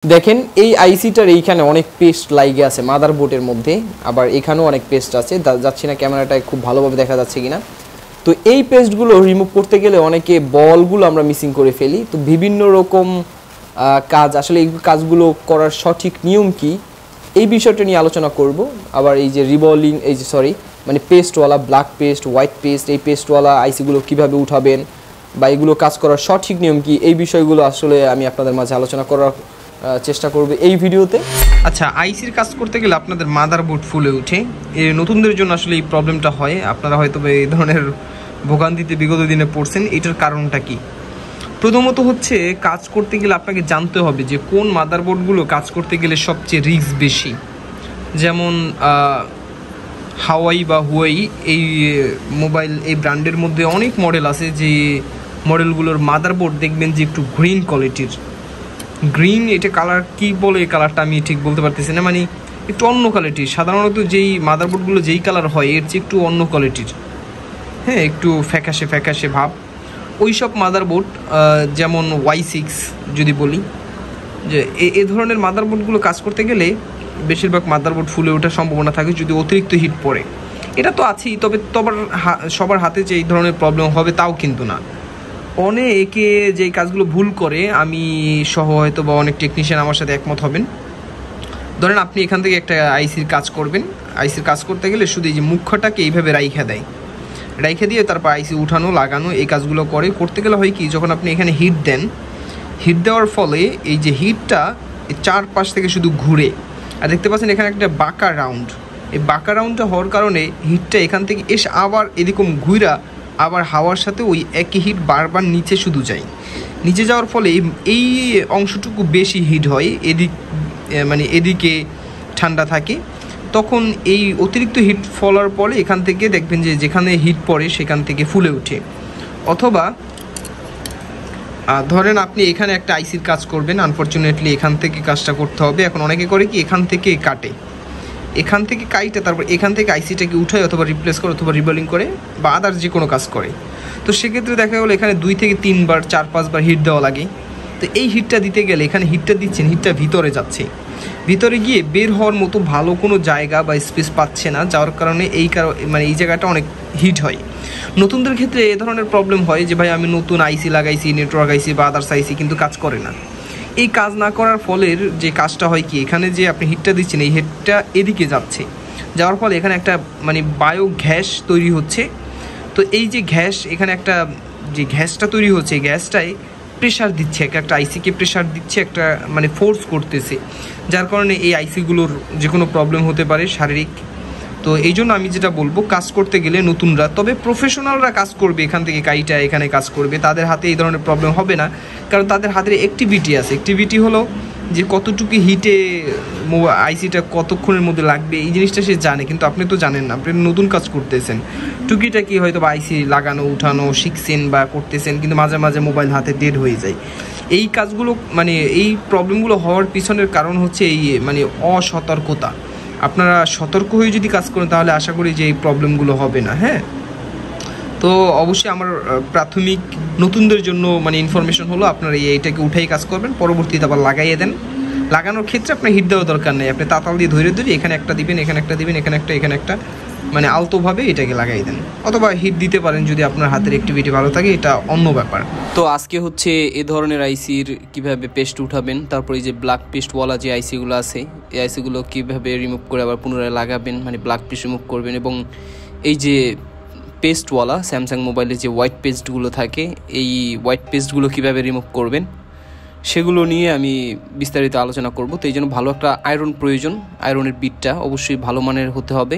দেখেন এই আইসিটার এইখানে অনেক পেস্ট লাগে আছে মাদারবোর্ডের মধ্যে, আবার এখানেও অনেক পেস্ট আছে, যাচ্ছি না ক্যামেরাটায় খুব ভালোভাবে দেখা যাচ্ছে কিনা। তো এই পেস্টগুলো রিমুভ করতে গেলে অনেকে বলগুলো আমরা মিসিং করে ফেলি। তো বিভিন্ন রকম কাজ, আসলে এই কাজগুলো করার সঠিক নিয়ম কি এই বিষয়টা নিয়ে আলোচনা করব। আবার এই যে রিবলিং, এই যে মানে পেস্টওয়ালা ব্ল্যাক পেস্ট, হোয়াইট পেস্ট, এই পেস্টওয়ালা আইসিগুলো কিভাবে উঠাবেন বা এগুলো কাজ করার সঠিক নিয়ম কি, এই বিষয়গুলো আসলে আমি আপনাদের মাঝে আলোচনা করার চেষ্টা করবে এই ভিডিওতে। আচ্ছা, আইসির কাজ করতে গেলে আপনাদের মাদারবোর্ড ফুলে ওঠে, এই নতুনদের জন্য আসলে এই প্রবলেমটা হয়। আপনারা হয়তো এই ধরনের ভোগান্তিতে বিগত দিনে পড়ছেন। এটার কারণটা কি? প্রথমত হচ্ছে, কাজ করতে গেলে আপনাকে জানতে হবে যে কোন মাদারবোর্ডগুলো কাজ করতে গেলে সবচেয়ে রিস্ক বেশি। যেমন হাওয়াই বা হুয়াই এই মোবাইল, এই ব্র্যান্ডের মধ্যে অনেক মডেল আছে, যে মডেলগুলোর মাদারবোর্ড দেখবেন যে একটু গ্রিন কোয়ালিটির। গ্রিন, এটা কালার কি বলে, এই কালারটা আমি ঠিক বলতে পারতেছি না, মানে একটু অন্য কোয়ালিটির। সাধারণত যেই মাদারবোর্ডগুলো যেই কালার হয় এর চেয়ে একটু অন্য কোয়ালিটির, হ্যাঁ, একটু ফ্যাকাশে ফ্যাকাশে ভাব। ওই সব মাদারবোর্ড, যেমন Y6 যদি বলি, যে এই ধরনের মাদারবোর্ডগুলো কাজ করতে গেলে বেশিরভাগ মাদারবোর্ড ফুলে ওঠার সম্ভাবনা থাকে যদি অতিরিক্ত হিট পড়ে। এটা তো আছেই, তবে সবার হাতে যে এই ধরনের প্রবলেম হবে তাও কিন্তু না। অনেকে যে কাজগুলো ভুল করে, আমি সহ হয়তো বা অনেক টেকনিশিয়ান আমার সাথে একমত হবেন। ধরেন আপনি এখান থেকে একটা আইসির কাজ করবেন, আইসির কাজ করতে গেলে শুধু এই যে মুখ্যটাকে এইভাবে রাইখা দেয়, রাইখে দিয়ে তারপর আইসি উঠানো লাগানো এই কাজগুলো করতে গেলে হয় কি, যখন আপনি এখানে হিট দেন, হিট দেওয়ার ফলে এই যে হিটটা চারপাশ থেকে শুধু ঘুরে, আর দেখতে পাচ্ছেন এখানে একটা বাঁকা রাউন্ড, এই বাঁকা রাউন্ডটা হওয়ার কারণে হিটটা এখান থেকে এসে আবার এরকম ঘুরা আবার হাওয়ার সাথে ওই একই হিট বারবার নিচে শুধু যায়। নিচে যাওয়ার ফলে এই অংশটুকু বেশি হিট হয়, মানে এদিকে ঠান্ডা থাকে। তখন এই অতিরিক্ত হিট ফলার পরে এখান থেকে দেখবেন যে যেখানে হিট পড়ে সেখান থেকে ফুলে ওঠে। অথবা ধরেন আপনি এখানে একটা আইসির কাজ করবেন, আনফর্চুনেটলি এখান থেকে কাজটা করতে হবে। এখন অনেকে করে কি, এখান থেকে কাটে, এখান থেকে কাইটে তারপর এখান থেকে আইসিটাকে উঠায় অথবা রিপ্লেস করে অথবা রিবলিং করে বা আদার্স যে কোনো কাজ করে। তো সেক্ষেত্রে দেখা গেলো এখানে 2 থেকে 3 বার 4-5 বার হিট দেওয়া লাগে। তো এই হিটটা দিতে গেলে এখানে হিটটা দিচ্ছেন, হিটটা ভিতরে যাচ্ছে, ভিতরে গিয়ে বের হওয়ার মতো ভালো কোনো জায়গা বা স্পেস পাচ্ছে না, যাওয়ার কারণে মানে এই জায়গাটা অনেক হিট হয়। নতুনদের ক্ষেত্রে এ ধরনের প্রবলেম হয় যে ভাই আমি নতুন আইসি লাগাইছি, নেটওয়ার্ক আইসি বা আদার্স আইসি, কিন্তু কাজ করে না। এই কাজ না করার ফলের যে কাজটা হয় কি, এখানে যে আপনি হিটটা দিচ্ছেন এই হিটটা এদিকে যাচ্ছে, যাওয়ার ফলে এখানে একটা মানে বায়ো গ্যাস তৈরি হচ্ছে। তো এই যে গ্যাস, এখানে একটা যে গ্যাসটা তৈরি হচ্ছে, এই গ্যাসটাই প্রেশার দিচ্ছে, একটা আইসিকে প্রেশার দিচ্ছে, একটা মানে ফোর্স করতেছে, যার কারণে এই আইসিগুলোর যে কোনো প্রবলেম হতে পারে শারীরিক। তো এই জন্য আমি যেটা বলবো, কাজ করতে গেলে নতুনরা, তবে প্রফেশনালরা কাজ করবে এখান থেকে কাইটা এখানে কাজ করবে, তাদের হাতে এই ধরনের প্রবলেম হবে না, কারণ তাদের হাতের অ্যাক্টিভিটি আছে। অ্যাক্টিভিটি হলো যে কতটুকু হিটে আইসিটা কতক্ষণের মধ্যে লাগবে, এই জিনিসটা সে জানে, কিন্তু আপনি তো জানেন না, আপনি নতুন কাজ করতেছেন, টুকিটা কি হয়তো বা আইসি লাগানো উঠানো শিখছেন বা করতেছেন, কিন্তু মাঝে মাঝে মোবাইল হাতে ডেড হয়ে যায়। এই কাজগুলো মানে এই প্রবলেমগুলো হওয়ার পিছনের কারণ হচ্ছে এই মানে অসতর্কতা। আপনারা সতর্ক হয়ে যদি কাজ করেন তাহলে আশা করি যে এই প্রবলেমগুলো হবে না। হ্যাঁ, তো অবশ্যই আমার প্রাথমিক নতুনদের জন্য মানে ইনফরমেশন হলো, আপনারা এইটাকে উঠাই কাজ করবেন, পরবর্তীতে আবার লাগাইয়ে দেন। লাগানোর ক্ষেত্রে আপনার হিট দেওয়ার দরকার নেই, আপনি তাতাল দিয়ে ধরে এখানে একটা দিবেন, এখানে একটা দিবেন, এখানে একটা, মানে আলতোভাবে এটাকে লাগাই দেন, অথবা হিট দিতে পারেন যদি আপনার হাতের অ্যাক্টিভিটি ভালো থাকে, এটা অন্য ব্যাপার। তো আজকে হচ্ছে এ ধরনের আইসির কিভাবে পেস্ট উঠাবেন, তারপরে এই যে ব্ল্যাক পেস্টওয়ালা যে আইসিগুলো আছে এই আইসিগুলো কীভাবে রিমুভ করে আবার পুনরায় লাগাবেন, মানে ব্ল্যাক পেস্ট রিমুভ করবেন, এবং এই যে পেস্টওয়ালা স্যামসাং মোবাইলে যে হোয়াইট পেস্টগুলো থাকে এই হোয়াইট পেস্টগুলো কীভাবে রিমুভ করবেন সেগুলো নিয়ে আমি বিস্তারিত আলোচনা করব। তো এই জন্য ভালো একটা আয়রন প্রয়োজন, আয়রনের বিটটা অবশ্যই ভালো মানের হতে হবে।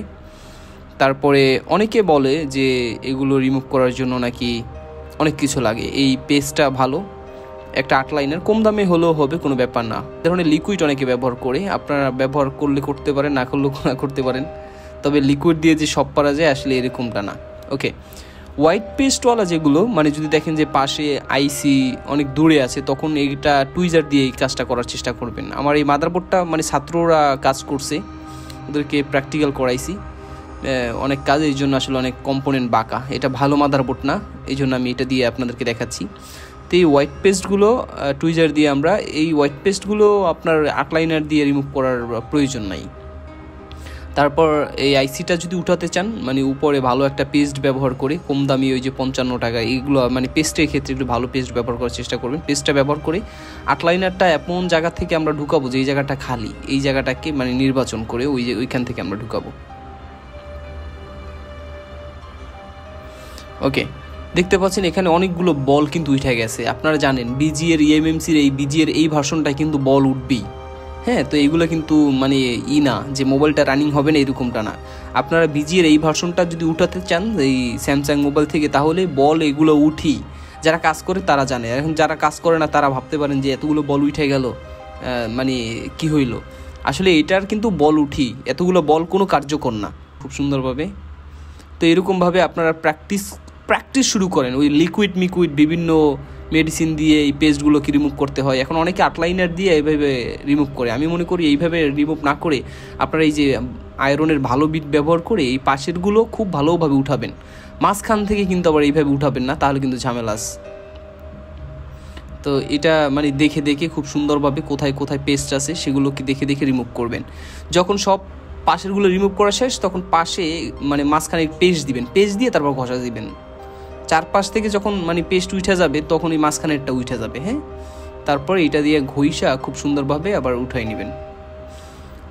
তারপরে অনেকে বলে যে এগুলো রিমুভ করার জন্য নাকি অনেক কিছু লাগে, এই পেস্টটা ভালো, একটা 8 লাইনের কম দামে হলেও হবে, কোনো ব্যাপার না। এই ধরনের লিকুইড অনেকে ব্যবহার করে, আপনারা ব্যবহার করলে করতে পারেন, না করলেও না করতে পারেন, তবে লিকুইড দিয়ে যে সব পারা যায় আসলে এরকমটা না। ওকে, হোয়াইট পেস্টওয়ালা যেগুলো, মানে যদি দেখেন যে পাশে আইসি অনেক দূরে আছে, তখন এইটা টুইজার দিয়ে এই কাজটা করার চেষ্টা করবেন। আমার এই মাদারবোর্ডটা মানে ছাত্ররা কাজ করছে, ওদেরকে প্র্যাকটিক্যাল করাইছি অনেক কাজ, এই জন্য আসলে অনেক কম্পোনেন্ট বাঁকা, এটা ভালো মাদারবোর্ড না, এই জন্য আমি এটা দিয়ে আপনাদেরকে দেখাচ্ছি। তো এই হোয়াইট পেস্টগুলো টুইজার দিয়ে আমরা এই হোয়াইট পেস্টগুলো আপনার আটলাইনার দিয়ে রিমুভ করার প্রয়োজন নাই। তারপর এই আইসিটা যদি উঠাতে চান মানে উপরে ভালো একটা পেস্ট ব্যবহার করে, কম দামি ওই যে 55 টাকা এইগুলো মানে পেস্টের ক্ষেত্রে একটু ভালো পেস্ট ব্যবহার করার চেষ্টা করবেন। পেস্টটা ব্যবহার করে আটলাইনারটা এমন জায়গা থেকে আমরা ঢুকাবো যে এই জায়গাটা খালি, এই জায়গাটাকে মানে নির্বাচন করে ওইখান থেকে আমরা ঢুকাবো। ওকে, দেখতে পাচ্ছেন এখানে অনেকগুলো বল কিন্তু উঠে গেছে। আপনারা জানেন বিজিএর এমএমসির এই বিজিএর এই ভার্সনটা কিন্তু বল উঠবেই। হ্যাঁ, তো এইগুলো কিন্তু মানে না যে মোবাইলটা রানিং হবে না এরকমটা না। আপনারা বিজিএর এই ভার্সনটা যদি উঠাতে চান এই স্যামসাং মোবাইল থেকে তাহলে বল এগুলো উঠি। যারা কাজ করে তারা জানে, এখন যারা কাজ করে না তারা ভাবতে পারেন যে এতগুলো বল উঠে গেল মানে কি হইল। আসলে এটার কিন্তু বল উঠি, এতগুলো বল কোনো কার্যকর না খুব সুন্দরভাবে। তো এরকমভাবে আপনারা প্র্যাকটিস শুরু করেন। ওই লিকুইড বিভিন্ন মেডিসিন দিয়ে এই পেস্টগুলোকে রিমুভ করতে হয়। এখন অনেকে আটলাইনার দিয়ে এইভাবে রিমুভ করে। আমি মনে করি এইভাবে রিমুভ না করে আপনারা এই যে আয়রনের ভালো বিট ব্যবহার করে এই পাশেরগুলো খুব ভালোভাবে উঠাবেন। মাঝখান থেকে কিন্তু আবার এইভাবে উঠাবেন না, তাহলে কিন্তু ঝামেলাস। তো এটা মানে দেখে খুব সুন্দরভাবে কোথায় পেস্ট আছে সেগুলোকে দেখে রিমুভ করবেন। যখন সব পাশেরগুলো রিমুভ করা শেষ তখন পাশে মানে মাঝখানে পেস্ট দিবেন, পেস্ট দিয়ে তারপর ঘষা দিবেন। চারপাশ থেকে যখন মানে পেস্ট উঠে যাবে তখন এই মাঝখানেরটা উঠে যাবে। হ্যাঁ, তারপর এটা দিয়ে ঘষা খুব সুন্দরভাবে আবার উঠাই নেবেন।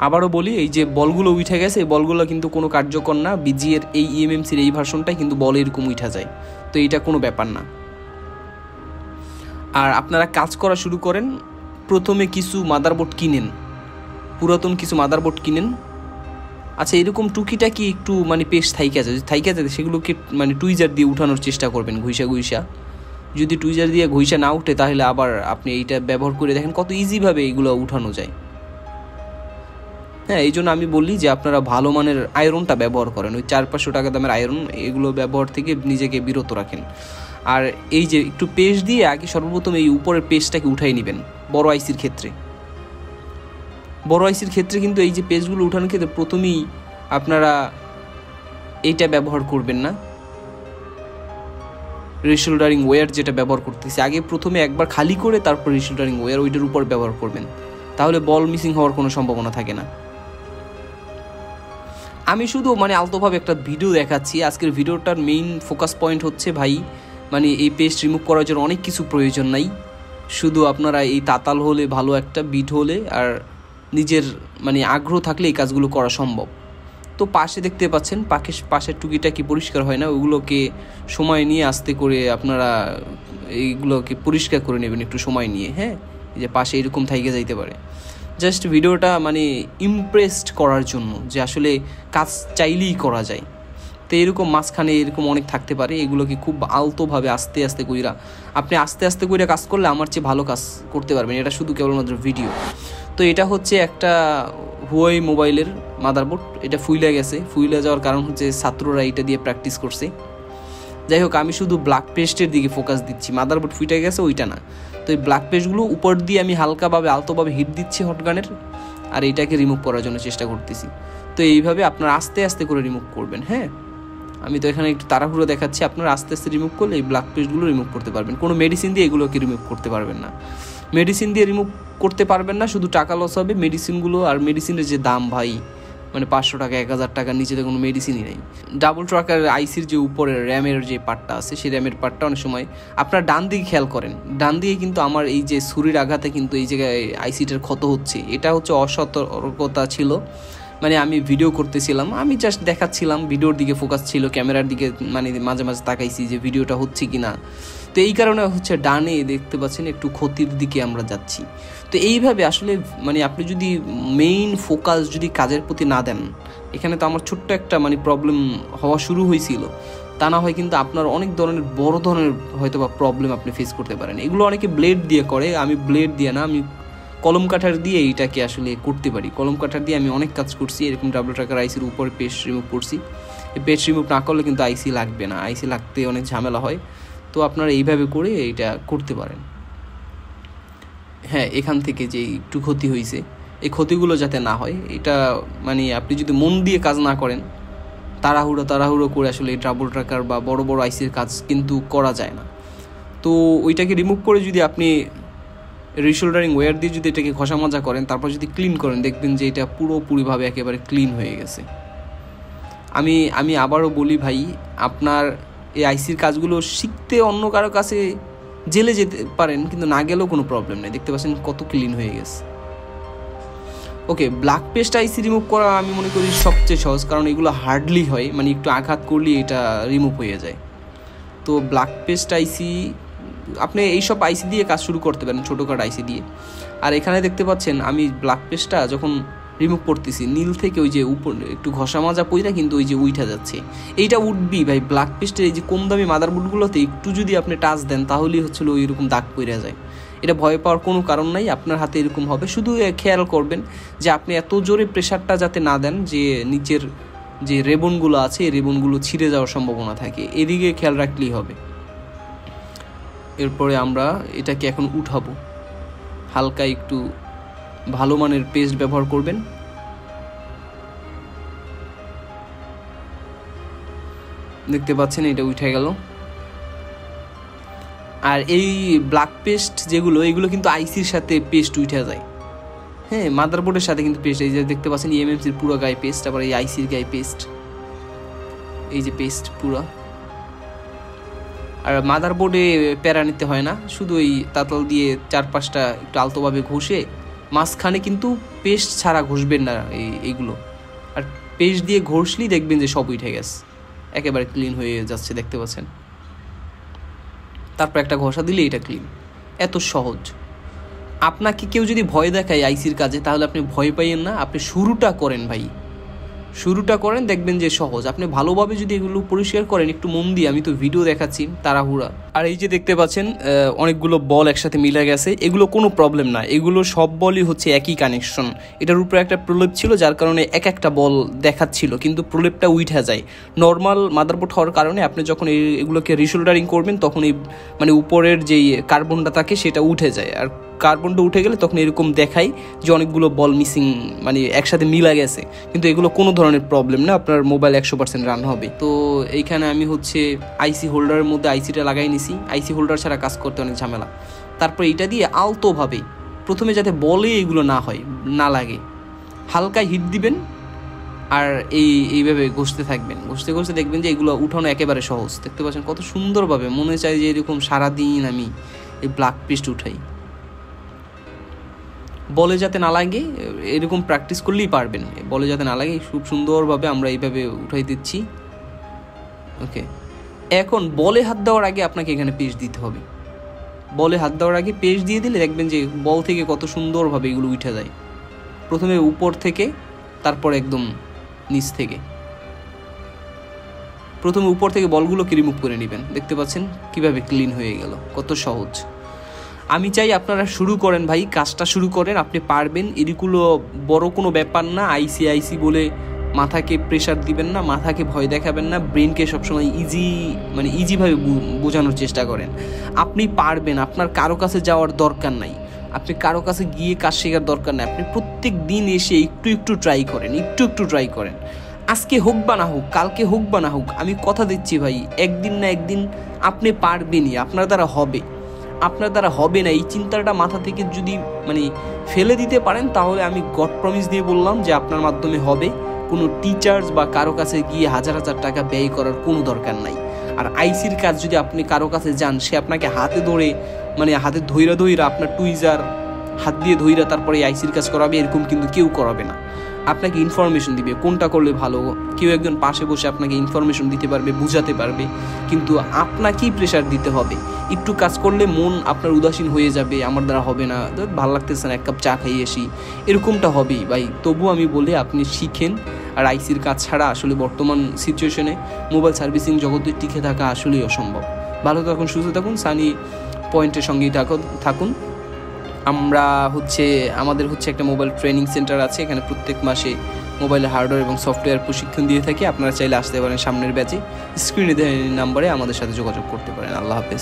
আবারও বলি, এই যে বলগুলো উঠে গেছে এই বলগুলো কিন্তু কোনো কার্যকর না। বিজিএর এই এমএমসির এই ভার্সনটাই কিন্তু বল এরকম উঠা যায়, তো এটা কোনো ব্যাপার না। আর আপনারা কাজ করা শুরু করেন, প্রথমে কিছু মাদারবোর্ড কিনেন, পুরাতন কিছু মাদারবোর্ড কিনেন। আচ্ছা, এরকম টুকিটাকি একটু মানে পেস্ট থাইকা যায় সেগুলোকে মানে টুইজার দিয়ে উঠানোর চেষ্টা করবেন ঘুষা। যদি টুইজার দিয়ে ঘুষা না উঠে তাহলে আবার আপনি এইটা ব্যবহার করে দেখেন কত ইজিভাবে এগুলো উঠানো যায়। হ্যাঁ, এই জন্য আমি বলি যে আপনারা ভালো মানের আয়রনটা ব্যবহার করেন, ওই 400-500 টাকা দামের আয়রন, এগুলো ব্যবহার থেকে নিজেকে বিরত রাখেন। আর এই যে একটু পেস্ট দিয়ে আগে সর্বপ্রথম এই উপরের পেস্টটাকে উঠাই নেবেন। বড় আইসির ক্ষেত্রে কিন্তু এই যে পেস্টগুলো উঠানোর ক্ষেত্রে প্রথমেই আপনারা এইটা ব্যবহার করবেন না, রিশোল্ডারিং ওয়্যার যেটা ব্যবহার করতেছি আগে প্রথমে একবার খালি করে তারপর রিশোল্ডারিং ওয়্যার ওইটার উপর ব্যবহার করবেন, তাহলে বল মিসিং হওয়ার কোনো সম্ভাবনা থাকে না। আমি শুধু মানে আলতোভাবে একটা ভিডিও দেখাচ্ছি। আজকের ভিডিওটার মেইন ফোকাস পয়েন্ট হচ্ছে ভাই মানে এই পেস্ট রিমুভ করার জন্য অনেক কিছু প্রয়োজন নাই, শুধু আপনারা এই তাতাল হলে, ভালো একটা বিট হলে আর নিজের মানে আগ্রহ থাকলে এই কাজগুলো করা সম্ভব। তো পাশে দেখতে পাচ্ছেন পাশের টুকিটা কি পরিষ্কার হয় না, ওগুলোকে সময় নিয়ে আস্তে করে আপনারা এইগুলোকে পরিষ্কার করে নেবেন একটু সময় নিয়ে। হ্যাঁ, যে পাশে এরকম থাইকে যাইতে পারে। জাস্ট ভিডিওটা মানে ইমপ্রেসড করার জন্য যে আসলে কাজ চাইলেই করা যায়। তো এরকম মাঝখানে এরকম অনেক থাকতে পারে, এগুলোকে খুব আলতোভাবে আস্তে কইরা আপনি আস্তে কইরা কাজ করলে আমার চেয়ে ভালো কাজ করতে পারবেন। এটা শুধু কেবলমাত্র ভিডিও। তো এটা হচ্ছে একটা হুয়াই মোবাইলের মাদারবোর্ড, এটা ফুইলে যাওয়ার কারণ হচ্ছে ছাত্ররা এটা দিয়ে প্র্যাকটিস করছে। যাই হোক, আমি শুধু ব্ল্যাক পেস্টের দিকে ফোকাস দিচ্ছি, মাদারবোর্ড ফুইটে গেছে ওইটা না। তো এই ব্ল্যাক পেস্টগুলো উপর দিয়ে আমি হালকাভাবে আলতোভাবে হিট দিচ্ছি হটগানের, আর এইটাকে রিমুভ করার জন্য চেষ্টা করতেছি। তো এইভাবে আপনারা আস্তে করে রিমুভ করবেন। হ্যাঁ, আমি তো এখানে একটু তাড়াহুড়ো দেখাচ্ছি, আপনারা আস্তে রিমুভ করলে এই ব্ল্যাক পেস্টগুলো রিমুভ করতে পারবেন। কোনো মেডিসিন দিয়ে এগুলোকে রিমুভ করতে পারবেন না, শুধু টাকা লস হবে মেডিসিনগুলো। আর মেডিসিনের যে দাম ভাই মানে 500 টাকা 1000 টাকা নিচেতে কোনো মেডিসিনই নেই। ডাবল ট্রাকার আইসির যে উপরে র্যামের যে পার্টটা আছে সেই র্যামের পার্টটা অনেক সময় আপনার ডান দিকে খেয়াল করেন, ডান দিকে কিন্তু আমার এই যে ছুরির আঘাতে কিন্তু এই জায়গায় আইসিটার ক্ষত হচ্ছে। এটা হচ্ছে অসতর্কতা ছিল, মানে আমি ভিডিও করতেছিলাম, আমি জাস্ট দেখাচ্ছিলাম, ভিডিওর দিকে ফোকাস ছিল, ক্যামেরার দিকে মানে মাঝে তাকাইছি যে ভিডিওটা হচ্ছে কি না। তো এই কারণে হচ্ছে ডানে দেখতে পাচ্ছেন একটু ক্ষতির দিকে আমরা যাচ্ছি। তো এইভাবে আসলে মানে আপনি যদি মেইন ফোকাস যদি কাজের প্রতি না দেন, এখানে তো আমার ছোট্ট একটা মানে প্রবলেম হওয়া শুরু হয়েছিল, তা না হয় কিন্তু আপনার অনেক ধরনের বড় ধরনের হয়তো বা প্রবলেম আপনি ফেস করতে পারেন। এগুলো অনেকে ব্লেড দিয়ে করে, আমি ব্লেড দিয়ে না, আমি কলম কাটার দিয়ে এইটাকে আসলে করতে পারি। কলম কাটার দিয়ে আমি অনেক কাজ করছি, এরকম ডাবল ট্রাকার আইসির উপরে পেস্ট রিমুভ করছি। এই পেস্ট রিমুভ না করলে কিন্তু আইসি লাগবে না, আইসি লাগতে অনেক ঝামেলা হয়। তো আপনারা এইভাবে করে এইটা করতে পারেন। হ্যাঁ, এখান থেকে যে একটু ক্ষতি হয়েছে এই ক্ষতিগুলো যাতে না হয়, এটা মানে আপনি যদি মন দিয়ে কাজ না করেন, তাড়াহুড়ো করে আসলে এই ডাবল ট্রাকার বা বড় আইসির কাজ কিন্তু করা যায় না। তো ওইটাকে রিমুভ করে যদি আপনি রিশোল্ডারিং ওয়্যার দিয়ে যদি এটাকে ঘষা মাজা করেন, তারপর যদি ক্লিন করেন, দেখবেন যে এটা পুরোপুরিভাবে একেবারে ক্লিন হয়ে গেছে। আমি আবারও বলি ভাই, আপনার এই আইসির কাজগুলো শিখতে অন্য কারো কাছে জেলে যেতে পারেন, কিন্তু না গেলেও কোনো প্রবলেম নেই। দেখতে পাচ্ছেন কত ক্লিন হয়ে গেছে। ওকে, ব্ল্যাক পেস্ট আইসি রিমুভ করা আমি মনে করি সবচেয়ে সহজ, কারণ এগুলো হার্ডলি হয়, মানে একটু আঘাত করলেই এটা রিমুভ হয়ে যায়। তো ব্ল্যাক পেস্ট আইসি আপনি এইসব আইসি দিয়ে কাজ শুরু করতে পারেন, ছোটোখাটো আইসি দিয়ে। আর এখানে দেখতে পাচ্ছেন আমি ব্ল্যাক পেস্টটা যখন রিমুভ করতেছি, নীল থেকে ওই যে উপর একটু ঘষা মাজা পইরা কিন্তু ওই যে উইঠা যাচ্ছে, এইটা উঠবি ভাই। ব্ল্যাক পেস্টের এই যে কম দামি মাদারবোর্ডগুলোতে একটু যদি আপনি টাচ দেন, তাহলেই হচ্ছিল ওইরকম দাগ পইরা যায়। এটা ভয় পাওয়ার কোনো কারণ নাই, আপনার হাতে এরকম হবে। শুধু খেয়াল করবেন যে আপনি এত জোরে প্রেশারটা যাতে না দেন যে নিচের যে রেবনগুলো আছে এই রেবনগুলো ছিঁড়ে যাওয়ার সম্ভাবনা থাকে, এদিকে খেয়াল রাখলেই হবে। এরপরে আমরা এটাকে এখন উঠাবো। হালকা একটু ভালো মানের পেস্ট ব্যবহার করবেন। দেখতে পাচ্ছেন এটা উঠে গেল। আর এই ব্ল্যাক পেস্ট যেগুলো, এগুলো কিন্তু আইসির সাথে পেস্ট উঠে যায়। হ্যাঁ, মাদারবোর্ডের সাথে কিন্তু পেস্ট, এই যে দেখতে পাচ্ছেন এমএমসির পুরো গায়ে পেস্ট, আবার এই আইসির গায়ে পেস্ট, এই যে পেস্ট পুরো। আর মাদারবোর্ডে প্যারা নিতে হয় না, শুধু এই তাতাল দিয়ে 4-5টা একটু আলতোভাবে ঘষে, মাঝখানে কিন্তু পেস্ট ছাড়া ঘষবেন না এইগুলো। আর পেস্ট দিয়ে ঘষলেই দেখবেন যে সব উঠে গেছে, একেবারে ক্লিন হয়ে যাচ্ছে। দেখতে পাচ্ছেন, তারপর একটা ঘষা দিলে এটা ক্লিন। এত সহজ। আপনাকে কেউ যদি ভয় দেখায় আইসির কাজে, তাহলে আপনি ভয় পাইয়েন না, আপনি শুরুটা করেন ভাই, শুরুটা করেন, দেখবেন যে সহজ। আপনি ভালোভাবে যদি এগুলো পরিষ্কার করেন একটু মন দিয়ে, আমি তো ভিডিও দেখাচ্ছি তাড়াহুড়া। আর এই যে দেখতে পাচ্ছেন অনেকগুলো বল একসাথে মিলে গেছে, এগুলো কোনো প্রবলেম না, এগুলো সব বলই হচ্ছে একই কানেকশন। এটার উপরে একটা প্রলেপ ছিল, যার কারণে একটা বল দেখাচ্ছিল, কিন্তু প্রলেপটা উঠে যায়। নর্মাল মাদারবোর্ড হওয়ার কারণে আপনি যখন এগুলোকে রিশোল্ডারিং করবেন, তখন এই মানে উপরের যেই কার্বনটা থাকে সেটা উঠে যায়। আর কার্বনটা উঠে গেলে তখন এরকম দেখায় যে অনেকগুলো বল মিসিং, মানে একসাথে মিলা গেছে। কিন্তু এগুলো কোনো ধরনের প্রবলেম না, আপনার মোবাইল 100% রান হবে। তো এইখানে আমি হচ্ছে আইসি হোল্ডারের মধ্যে আইসিটা লাগাই নিছি। আইসি হোল্ডার ছাড়া কাজ করতে অনেক ঝামেলা। তারপর এইটা দিয়ে আলতোভাবে প্রথমে যাতে বলে এগুলো না হয়, না লাগে, হালকা হিট দিবেন। আর এইভাবে ঘষতে থাকবেন, ঘষতে ঘষতে দেখবেন যে এগুলো উঠানো একেবারে সহজ। দেখতে পাচ্ছেন কত সুন্দরভাবে, মনে চায় যে এরকম সারাদিন আমি এই ব্ল্যাক পেস্ট উঠাই। বলে যাতে না লাগে এরকম প্র্যাকটিস করলেই পারবেন। বলে যাতে না লাগে, খুব সুন্দরভাবে আমরা এইভাবে উঠাই দিচ্ছি। ওকে, এখন বলে হাত দেওয়ার আগে আপনাকে এখানে পেস্ট দিতে হবে। বলে হাত দেওয়ার আগে পেস্ট দিয়ে দিলে দেখবেন যে বল থেকে কত সুন্দরভাবে এগুলো উঠে যায়। প্রথমে উপর থেকে, তারপর একদম নিচ থেকে। প্রথমে উপর থেকে বলগুলোকে রিমুভ করে নেবেন। দেখতে পাচ্ছেন কিভাবে ক্লিন হয়ে গেল, কত সহজ। আমি চাই আপনারা শুরু করেন ভাই, কাজটা শুরু করেন, আপনি পারবেন। এগুলো বড় কোনো ব্যাপার না। আইসি বলে মাথাকে প্রেশার দিবেন না, মাথাকে ভয় দেখাবেন না, ব্রেনকে সবসময় ইজিভাবে বোঝানোর চেষ্টা করেন। আপনি পারবেন, আপনার কারো কাছে যাওয়ার দরকার নাই, আপনি কারো কাছে গিয়ে কাজ শেখার দরকার নাই। আপনি প্রত্যেক দিন এসে একটু ট্রাই করেন, একটু ট্রাই করেন। আজকে হোক বা না হোক, কালকে হোক বা না হোক, আমি কথা দিচ্ছি ভাই, একদিন না একদিন আপনি পারবেনই, আপনার দ্বারা হবে। আপনার দ্বারা হবে না এই চিন্তাটা মাথা থেকে যদি ফেলে দিতে পারেন, তাহলে আমি গড প্রমিস দিয়ে বললাম যে আপনার মাধ্যমে হবে। কোনো টিচার্স বা কারো কাছে গিয়ে হাজার টাকা ব্যয় করার কোনো দরকার নাই। আর আইসির কাজ যদি আপনি কারো কাছে যান, সে আপনাকে হাতে ধরে হাতে ধইরা আপনার টুইজার হাত দিয়ে ধইরা তারপরে আইসির কাজ করাবে, এরকম কিন্তু কেউ করাবে না। আপনাকে ইনফরমেশন দিবে কোনটা করলে ভালো, কেউ একজন পাশে বসে আপনাকে ইনফরমেশন দিতে পারবে, বুঝাতে পারবে। কিন্তু আপনাকেই প্রেশার দিতে হবে। একটু কাজ করলে মন আপনার উদাসীন হয়ে যাবে, আমার দ্বারা হবে না, ভালো লাগতেছে না, এক কাপ চা খাইয়ে আসি, এরকমটা হবেই ভাই। তবু আমি বলি আপনি শিখেন। আর আইসির কাজ ছাড়া আসলে বর্তমান সিচুয়েশনে মোবাইল সার্ভিসিং জগতে টিকে থাকা আসলেই অসম্ভব। ভালো থাকুন, সুস্থ থাকুন, সানি পয়েন্টের সঙ্গেই থাকুন। আমাদের একটা মোবাইল ট্রেনিং সেন্টার আছে, এখানে প্রত্যেক মাসে মোবাইলের হার্ডওয়্যার এবং সফটওয়্যার প্রশিক্ষণ দিয়ে থাকি। আপনারা চাইলে আসতে পারেন সামনের ব্যাচে। স্ক্রিনে দেওয়া নাম্বারে আমাদের সাথে যোগাযোগ করতে পারেন। আল্লাহ হাফেজ।